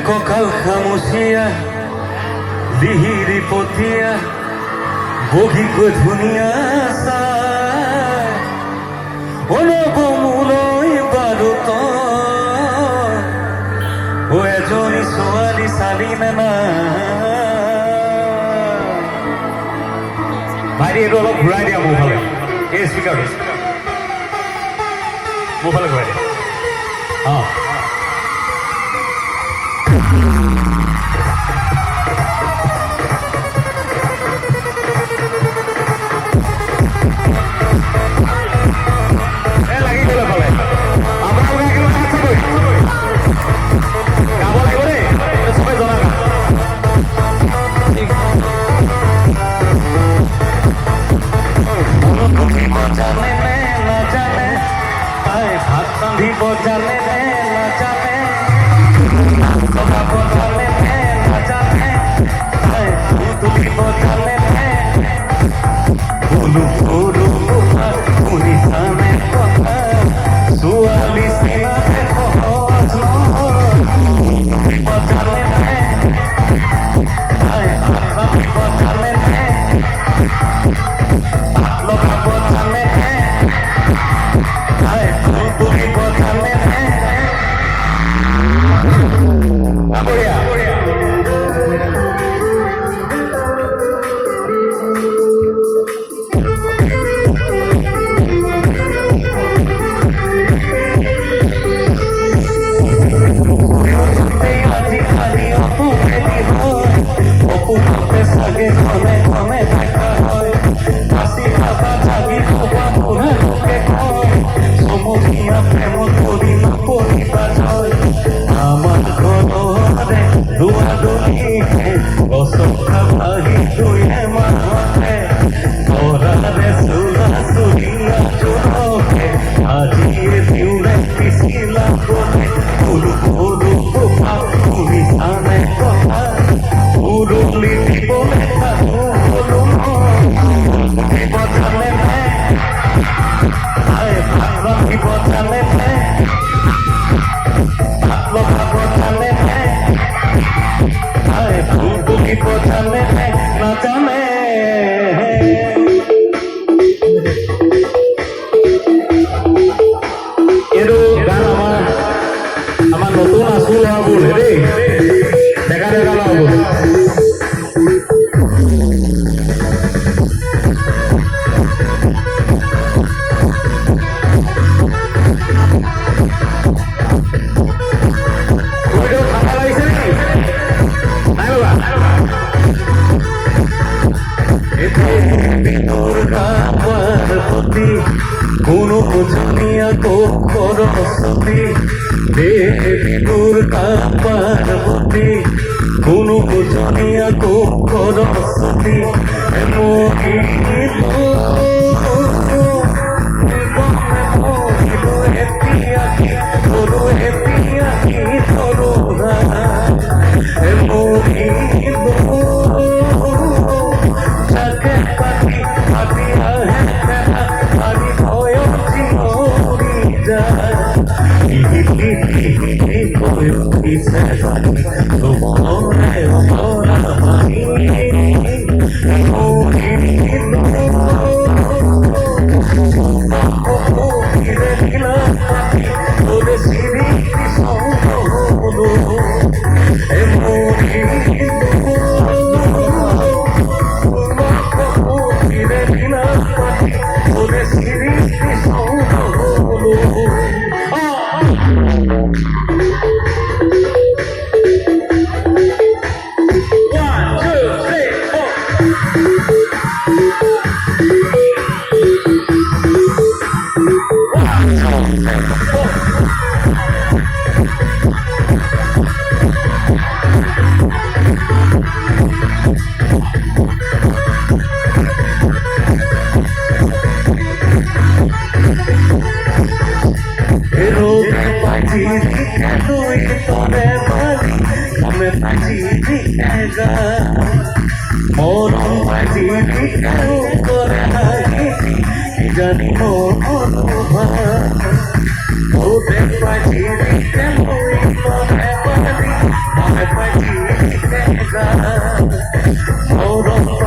ককাল খামুচিয়া লিহিৰি পতিয়া বহি গৈ ধুনীয়া চাই অনুপমলৈ বাৰু তই এজনী ছোৱালী চালি নে নাই ভাইটি এইটো অলপ ঘূৰাই দিয়া মোৰ ফালে এই স্পীকাৰটো মোৰ ফালে ঘূৰাই দিয়া অঁ জানে নে নাজানে কথা জানে নে নাজানে তুলিব জানে নে সৰু শুনিছানে কথা ছোৱালী চিনাতে সহজ নহয় জানে নে আত্মাবিব জানে নে আত্মভাব জানে নে তুলিব জানে নে কোনো জনিয়া করসতি দেবী দুর্গা পার্বতী কোনো জনিয়া করসতি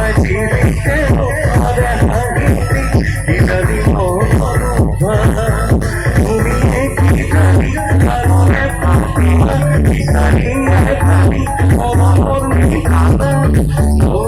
তোমায় চিনিতে আরে হারিতে ইতালি মহরুভা তুমি কি জানি কারণে পাপিমা ইতালি পাপি অমর নিকালা ও